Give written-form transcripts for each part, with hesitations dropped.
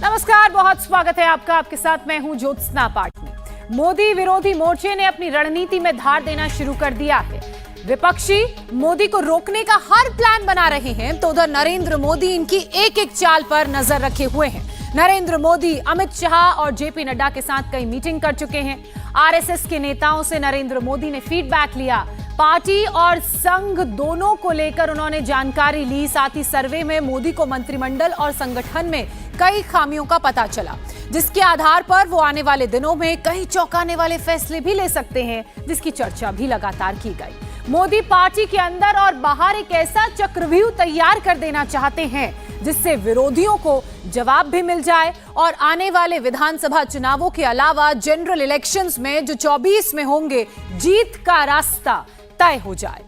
नमस्कार, बहुत स्वागत है आपका। आपके साथ मैं हूं ज्योत्सना पाटनी। मोदी विरोधी मोर्चे ने अपनी रणनीति में धार देना शुरू कर दिया है। विपक्षी मोदी को रोकने का हर प्लान बना रहे हैं, तो उधर नरेंद्र मोदी इनकी एक एक चाल पर नजर रखे हुए हैं। नरेंद्र मोदी अमित शाह और जेपी नड्डा के साथ कई मीटिंग कर चुके हैं। आरएसएस के नेताओं से नरेंद्र मोदी ने फीडबैक लिया। पार्टी और संघ दोनों को लेकर उन्होंने जानकारी ली। साथ ही सर्वे में मोदी को मंत्रिमंडल और संगठन में कई खामियों का पता चला, जिसके आधार पर वो आने वाले दिनों में कई चौंकाने वाले फैसले भी ले सकते हैं, जिसकी चर्चा भी लगातार की गई। मोदी पार्टी के अंदर और बाहर एक ऐसा चक्रव्यूह तैयार कर देना चाहते हैं जिससे विरोधियों को जवाब भी मिल जाए और आने वाले विधानसभा चुनावों के अलावा जनरल इलेक्शंस में जो 24 में होंगे, जीत का रास्ता तय हो जाए।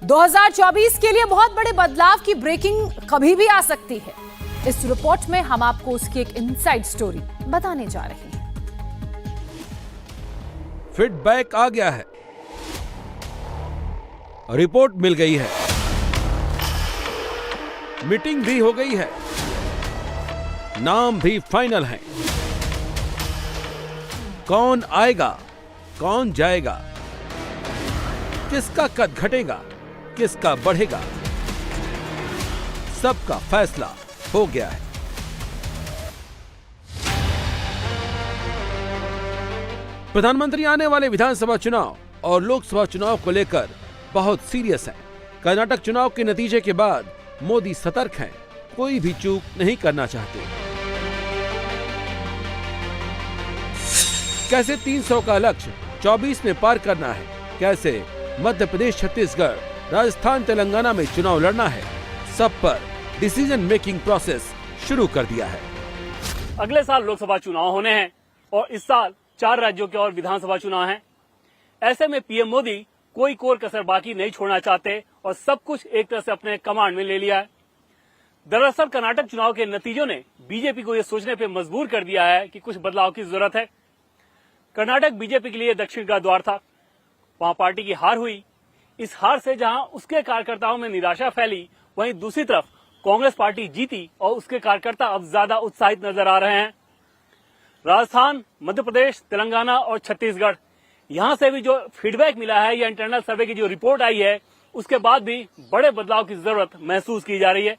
2024 के लिए बहुत बड़े बदलाव की ब्रेकिंग कभी भी आ सकती है। इस रिपोर्ट में हम आपको उसकी एक इनसाइड स्टोरी बताने जा रहे हैं। फीडबैक आ गया है, रिपोर्ट मिल गई है, मीटिंग भी हो गई है, नाम भी फाइनल है। कौन आएगा, कौन जाएगा, किसका कद घटेगा, किसका बढ़ेगा, सबका फैसला हो गया है। प्रधानमंत्री आने वाले विधानसभा चुनाव और लोकसभा चुनाव को लेकर बहुत सीरियस हैं। कर्नाटक चुनाव के नतीजे के बाद मोदी सतर्क हैं, कोई भी चूक नहीं करना चाहते। कैसे 300 का लक्ष्य 24 में पार करना है, कैसे मध्य प्रदेश, छत्तीसगढ़, राजस्थान, तेलंगाना में चुनाव लड़ना है, सब पर डिसीजन मेकिंग प्रोसेस शुरू कर दिया है। अगले साल लोकसभा चुनाव होने हैं और इस साल 4 राज्यों के और विधानसभा चुनाव हैं। ऐसे में पीएम मोदी कोई कोर कसर बाकी नहीं छोड़ना चाहते और सब कुछ एक तरह से अपने कमांड में ले लिया है। दरअसल कर्नाटक चुनाव के नतीजों ने बीजेपी को यह सोचने पर मजबूर कर दिया है कि कुछ बदलाव की जरूरत है। कर्नाटक बीजेपी के लिए दक्षिण का द्वार था, वहां पार्टी की हार हुई। इस हार से जहां उसके कार्यकर्ताओं में निराशा फैली, वहीं दूसरी तरफ कांग्रेस पार्टी जीती और उसके कार्यकर्ता अब ज्यादा उत्साहित नजर आ रहे हैं। राजस्थान, मध्य प्रदेश, तेलंगाना और छत्तीसगढ़, यहां से भी जो फीडबैक मिला है या इंटरनल सर्वे की जो रिपोर्ट आई है, उसके बाद भी बड़े बदलाव की जरूरत महसूस की जा रही है।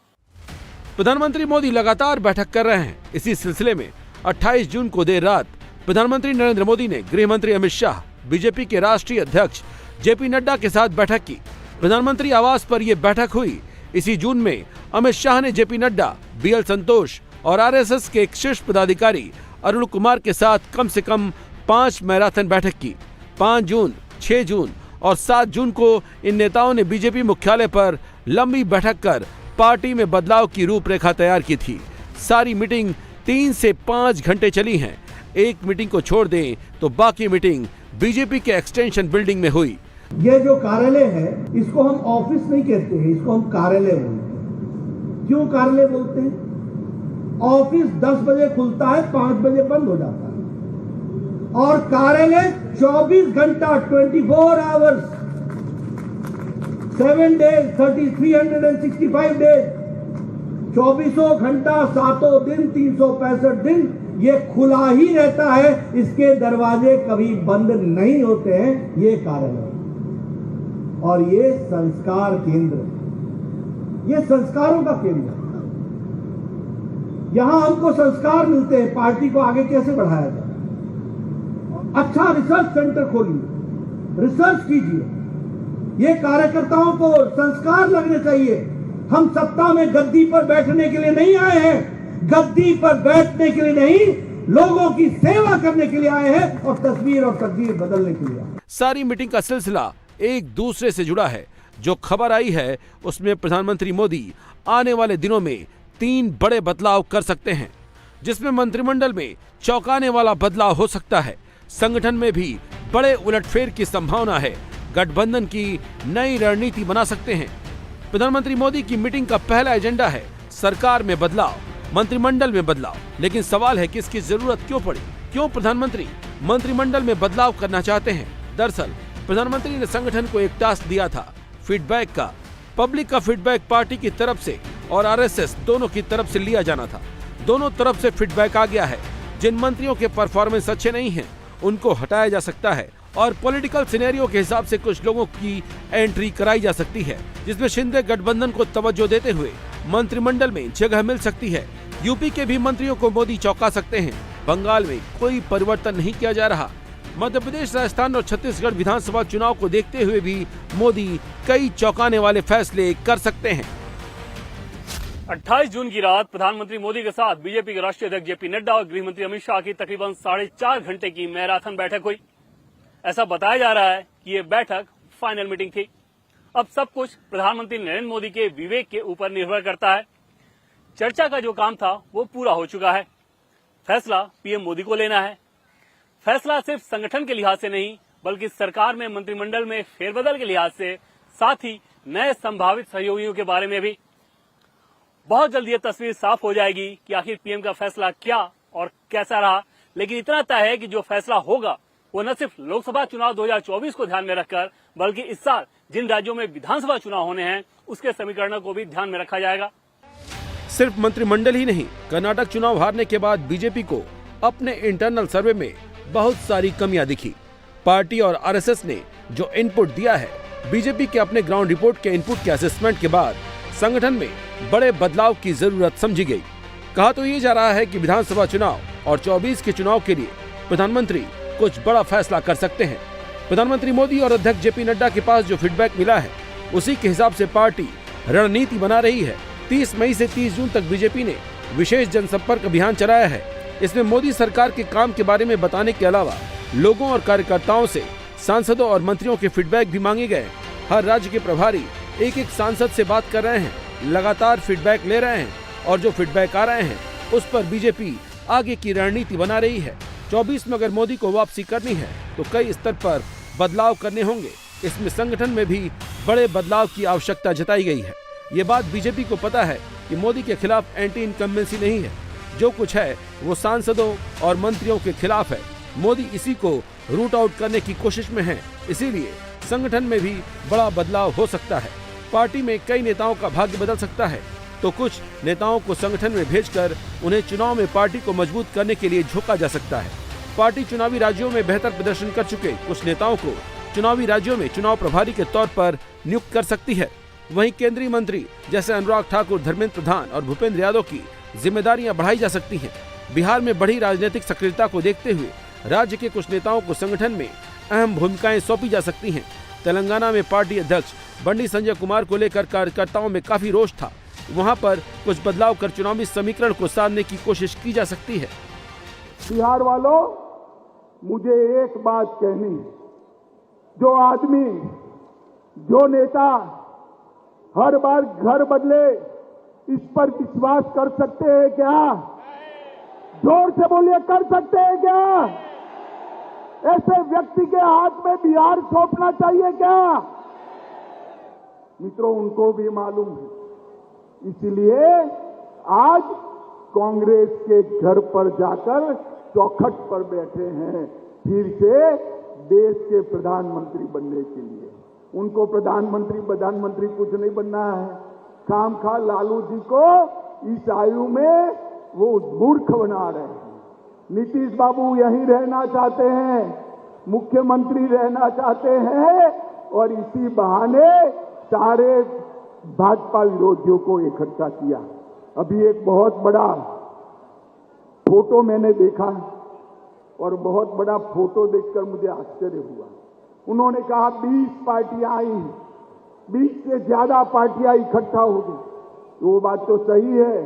प्रधानमंत्री मोदी लगातार बैठक कर रहे हैं। इसी सिलसिले में 28 जून को देर रात प्रधानमंत्री नरेंद्र मोदी ने गृह मंत्री अमित शाह, बीजेपी के राष्ट्रीय अध्यक्ष जेपी नड्डा के साथ बैठक की। प्रधानमंत्री आवास पर यह बैठक हुई। इसी जून में अमित शाह ने जेपी नड्डा, बीएल संतोष और आरएसएस के एक शीर्ष पदाधिकारी अरुण कुमार के साथ कम से कम 5 मैराथन बैठक की। 5 जून, 6 जून और 7 जून को इन नेताओं ने बीजेपी मुख्यालय पर लंबी बैठक कर पार्टी में बदलाव की रूपरेखा तैयार की थी। सारी मीटिंग 3 से 5 घंटे चली हैं। एक मीटिंग को छोड़ दें तो बाकी मीटिंग बीजेपी के एक्सटेंशन बिल्डिंग में हुई। ये जो कार्यालय है, इसको हम ऑफिस नहीं कहते हैं, इसको हम कार्यालय बोलते हैं। क्यों कार्यालय बोलते हैं? ऑफिस 10 बजे खुलता है, 5 बजे बंद हो जाता है, और कार्यालय 24 घंटा 24 आवर्स 7 डेज 365 डेज 24 घंटा 7 दिन 365 दिन ये खुला ही रहता है। इसके दरवाजे कभी बंद नहीं होते हैं। ये कार्यालय और ये संस्कार केंद्र, ये संस्कारों का केंद्र है। यहां हमको संस्कार मिलते हैं, पार्टी को आगे कैसे बढ़ाया जाए। अच्छा रिसर्च सेंटर खोलिए, रिसर्च कीजिए। ये कार्यकर्ताओं को संस्कार लगने चाहिए। हम सत्ता में गद्दी पर बैठने के लिए नहीं आए हैं, गद्दी पर बैठने के लिए नहीं, लोगों की सेवा करने के लिए आए हैं और तस्वीर और तकदीर बदलने के लिए। सारी मीटिंग का सिलसिला एक दूसरे से जुड़ा है। जो खबर आई है उसमें प्रधानमंत्री मोदी आने वाले दिनों में 3 बड़े बदलाव कर सकते हैं, जिसमें मंत्रिमंडल में चौंकाने वाला बदलाव हो सकता है। संगठन में भी बड़े उलटफेर की संभावना है। गठबंधन की नई रणनीति बना सकते हैं। प्रधानमंत्री मोदी की मीटिंग का पहला एजेंडा है सरकार में बदलाव, मंत्रिमंडल में बदलाव। लेकिन सवाल है कि इसकी जरूरत क्यों पड़ी? क्यों प्रधानमंत्री मंत्रिमंडल में बदलाव करना चाहते हैं? दरअसल प्रधानमंत्री ने संगठन को एक टास्क दिया था फीडबैक का। पब्लिक का फीडबैक पार्टी की तरफ से और आरएसएस दोनों की तरफ से लिया जाना था। दोनों तरफ से फीडबैक आ गया है। जिन मंत्रियों के परफॉर्मेंस अच्छे नहीं हैं, उनको हटाया जा सकता है और पॉलिटिकल सिनेरियो के हिसाब से कुछ लोगों की एंट्री कराई जा सकती है, जिसमें शिंदे गठबंधन को तवज्जो देते हुए मंत्रिमंडल में जगह मिल सकती है। यूपी के भी मंत्रियों को मोदी चौंका सकते हैं। बंगाल में कोई परिवर्तन नहीं किया जा रहा। मध्य प्रदेश, राजस्थान और छत्तीसगढ़ विधानसभा चुनाव को देखते हुए भी मोदी कई चौंकाने वाले फैसले कर सकते हैं। 28 जून की रात प्रधानमंत्री मोदी के साथ बीजेपी के राष्ट्रीय अध्यक्ष जेपी नड्डा और गृह मंत्री अमित शाह की तकरीबन 4.5 घंटे की मैराथन बैठक हुई। ऐसा बताया जा रहा है कि ये बैठक फाइनल मीटिंग थी। अब सब कुछ प्रधानमंत्री नरेंद्र मोदी के विवेक के ऊपर निर्भर करता है। चर्चा का जो काम था वो पूरा हो चुका है। फैसला पीएम मोदी को लेना है। फैसला सिर्फ संगठन के लिहाज से नहीं, बल्कि सरकार में मंत्रिमंडल में फेरबदल के लिहाज से, साथ ही नए संभावित सहयोगियों के बारे में भी। बहुत जल्द ये तस्वीर साफ हो जाएगी कि आखिर पीएम का फैसला क्या और कैसा रहा। लेकिन इतना तय है कि जो फैसला होगा वो न सिर्फ लोकसभा चुनाव 2024 को ध्यान में रखकर, बल्कि इस साल जिन राज्यों में विधानसभा चुनाव होने हैं उसके समीकरणों को भी ध्यान में रखा जाएगा। सिर्फ मंत्रिमंडल ही नहीं, कर्नाटक चुनाव हारने के बाद बीजेपी को अपने इंटरनल सर्वे में बहुत सारी कमियां दिखी। पार्टी और आरएसएस ने जो इनपुट दिया है, बीजेपी के अपने ग्राउंड रिपोर्ट के इनपुट के असेसमेंट के बाद संगठन में बड़े बदलाव की जरूरत समझी गई। कहा तो ये जा रहा है कि विधानसभा चुनाव और 24 के चुनाव के लिए प्रधानमंत्री कुछ बड़ा फैसला कर सकते हैं। प्रधानमंत्री मोदी और अध्यक्ष जेपी नड्डा के पास जो फीडबैक मिला है, उसी के हिसाब से पार्टी रणनीति बना रही है। 30 मई से 30 जून तक बीजेपी ने विशेष जनसंपर्क अभियान चलाया है। इसमें मोदी सरकार के काम के बारे में बताने के अलावा लोगों और कार्यकर्ताओं से सांसदों और मंत्रियों के फीडबैक भी मांगे गए। हर राज्य के प्रभारी एक एक सांसद से बात कर रहे हैं, लगातार फीडबैक ले रहे हैं और जो फीडबैक आ रहे हैं उस पर बीजेपी आगे की रणनीति बना रही है। 24 में अगर मोदी को वापसी करनी है तो कई स्तर पर बदलाव करने होंगे। इसमें संगठन में भी बड़े बदलाव की आवश्यकता जताई गई है। ये बात बीजेपी को पता है कि मोदी के खिलाफ एंटी इनकम्बेंसी नहीं है। जो कुछ है वो सांसदों और मंत्रियों के खिलाफ है। मोदी इसी को रूट आउट करने की कोशिश में है। इसीलिए संगठन में भी बड़ा बदलाव हो सकता है। पार्टी में कई नेताओं का भाग्य बदल सकता है, तो कुछ नेताओं को संगठन में भेजकर उन्हें चुनाव में पार्टी को मजबूत करने के लिए झोंका जा सकता है। पार्टी चुनावी राज्यों में बेहतर प्रदर्शन कर चुके कुछ नेताओं को चुनावी राज्यों में चुनाव प्रभारी के तौर पर नियुक्त कर सकती है। वहीं केंद्रीय मंत्री जैसे अनुराग ठाकुर, धर्मेंद्र प्रधान और भूपेंद्र यादव की जिम्मेदारियां बढ़ाई जा सकती हैं। बिहार में बढ़ी राजनीतिक सक्रियता को देखते हुए राज्य के कुछ नेताओं को संगठन में अहम भूमिकाएं सौंपी जा सकती हैं। तेलंगाना में पार्टी अध्यक्ष बंडी संजय कुमार को लेकर कार्यकर्ताओं में काफी रोष था। वहां पर कुछ बदलाव कर चुनावी समीकरण को साधने की कोशिश की जा सकती है। बिहार वालों, मुझे एक बात कहनी, जो आदमी, जो नेता हर बार घर बदले, इस पर विश्वास कर सकते हैं क्या? जोर से बोलिए, कर सकते हैं क्या? ऐसे व्यक्ति के हाथ में बिहार सौंपना चाहिए क्या? मित्रों, उनको भी मालूम है। इसलिए आज कांग्रेस के घर पर जाकर चौखट पर बैठे हैं, फिर से देश के प्रधानमंत्री बनने के लिए। उनको प्रधानमंत्री कुछ नहीं बनना है। खामखा लालू जी को इस आयु में वो मूर्ख बना रहे हैं। नीतीश बाबू यहीं रहना चाहते हैं, मुख्यमंत्री रहना चाहते हैं और इसी बहाने सारे भाजपा विरोधियों को इकट्ठा किया। अभी एक बहुत बड़ा फोटो मैंने देखा और बहुत बड़ा फोटो देखकर मुझे आश्चर्य हुआ। उन्होंने कहा 20 पार्टियां आई, 20 से ज्यादा पार्टियां इकट्ठा हो गई। वो बात तो सही है,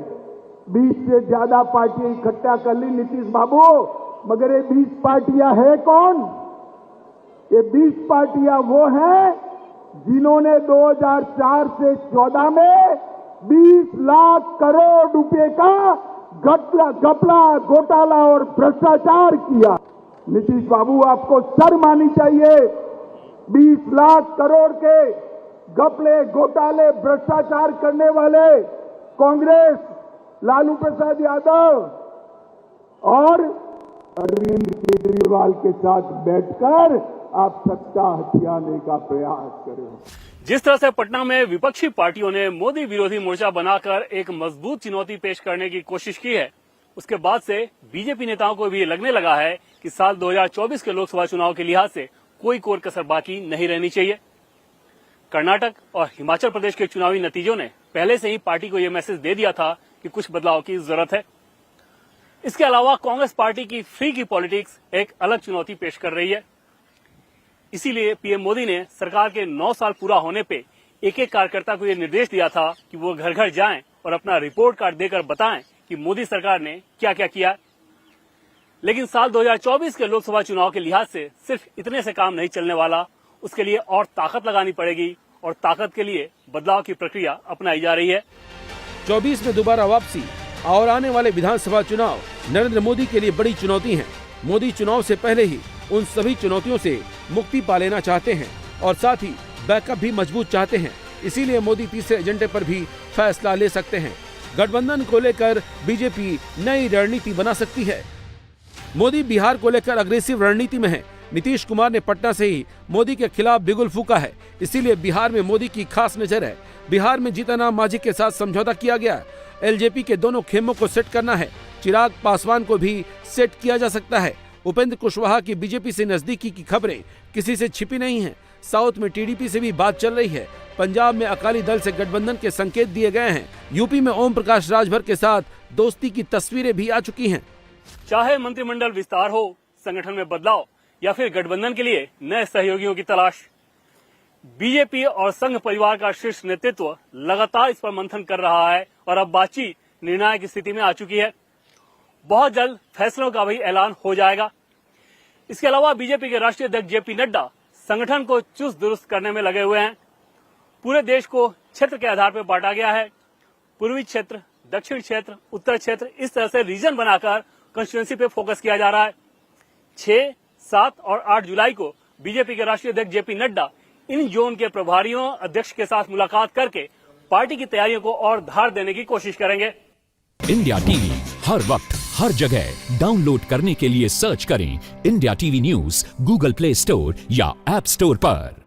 20 से ज्यादा पार्टियां इकट्ठा कर ली नीतीश बाबू, मगर ये 20 पार्टियां है कौन? ये 20 पार्टियां वो हैं जिन्होंने 2004 से 14 में 20 लाख करोड़ रुपए का घपला, घोटाला और भ्रष्टाचार किया। नीतीश बाबू, आपको शर्म आनी चाहिए। 20 लाख करोड़ के घपले, घोटाले, भ्रष्टाचार करने वाले कांग्रेस, लालू प्रसाद यादव और अरविंद केजरीवाल के साथ बैठकर आप सत्ता हथियाने का प्रयास करें। जिस तरह से पटना में विपक्षी पार्टियों ने मोदी विरोधी मोर्चा बनाकर एक मजबूत चुनौती पेश करने की कोशिश की है, उसके बाद से बीजेपी नेताओं को भी ये लगने लगा है कि साल 2024 के लोकसभा चुनाव के लिहाज से कोई कोर कसर बाकी नहीं रहनी चाहिए। कर्नाटक और हिमाचल प्रदेश के चुनावी नतीजों ने पहले से ही पार्टी को यह मैसेज दे दिया था कि कुछ बदलाव की जरूरत है। इसके अलावा कांग्रेस पार्टी की फ्री की पॉलिटिक्स एक अलग चुनौती पेश कर रही है। इसीलिए पीएम मोदी ने सरकार के 9 साल पूरा होने पे एक एक कार्यकर्ता को यह निर्देश दिया था कि वो घर घर जाएं और अपना रिपोर्ट कार्ड देकर बताएं कि मोदी सरकार ने क्या क्या किया। लेकिन साल 2024 के लोकसभा चुनाव के लिहाज से सिर्फ इतने से काम नहीं चलने वाला, उसके लिए और ताकत लगानी पड़ेगी और ताकत के लिए बदलाव की प्रक्रिया अपनाई जा रही है। 24 में दोबारा वापसी और आने वाले विधानसभा चुनाव नरेंद्र मोदी के लिए बड़ी चुनौती हैं। मोदी चुनाव से पहले ही उन सभी चुनौतियों से मुक्ति पा लेना चाहते हैं और साथ ही बैकअप भी मजबूत चाहते हैं। इसीलिए मोदी तीसरे एजेंडे पर भी फैसला ले सकते हैं। गठबंधन को लेकर बीजेपी नई रणनीति बना सकती है। मोदी बिहार को लेकर अग्रेसिव रणनीति में है। नीतीश कुमार ने पटना से ही मोदी के खिलाफ बिगुल फूका है, इसीलिए बिहार में मोदी की खास नजर है। बिहार में जीतन राम मांझी के साथ समझौता किया गया। एलजेपी के दोनों खेमों को सेट करना है। चिराग पासवान को भी सेट किया जा सकता है। उपेंद्र कुशवाहा की बीजेपी से नजदीकी की खबरें किसी से छिपी नहीं है। साउथ में टीडीपी से भी बात चल रही है। पंजाब में अकाली दल से गठबंधन के संकेत दिए गए हैं। यूपी में ओम प्रकाश राजभर के साथ दोस्ती की तस्वीरें भी आ चुकी हैं। चाहे मंत्रिमंडल विस्तार हो, संगठन में बदलाव या फिर गठबंधन के लिए नए सहयोगियों की तलाश, बीजेपी और संघ परिवार का शीर्ष नेतृत्व लगातार इस पर मंथन कर रहा है और अब बातचीत निर्णायक की स्थिति में आ चुकी है। बहुत जल्द फैसलों का भी ऐलान हो जाएगा। इसके अलावा बीजेपी के राष्ट्रीय अध्यक्ष जेपी नड्डा संगठन को चुस्त दुरुस्त करने में लगे हुए हैं। पूरे देश को क्षेत्र के आधार पर बांटा गया है। पूर्वी क्षेत्र, दक्षिण क्षेत्र, उत्तर क्षेत्र, इस तरह से रीजन बनाकर कंस्टिट्यूएंसी पे फोकस किया जा रहा है। 6, 7 और 8 जुलाई को बीजेपी के राष्ट्रीय अध्यक्ष जेपी नड्डा इन जोन के प्रभारियों अध्यक्ष के साथ मुलाकात करके पार्टी की तैयारियों को और धार देने की कोशिश करेंगे। इंडिया टीवी हर वक्त हर जगह डाउनलोड करने के लिए सर्च करें India TV news Google play store या ऐप स्टोर पर।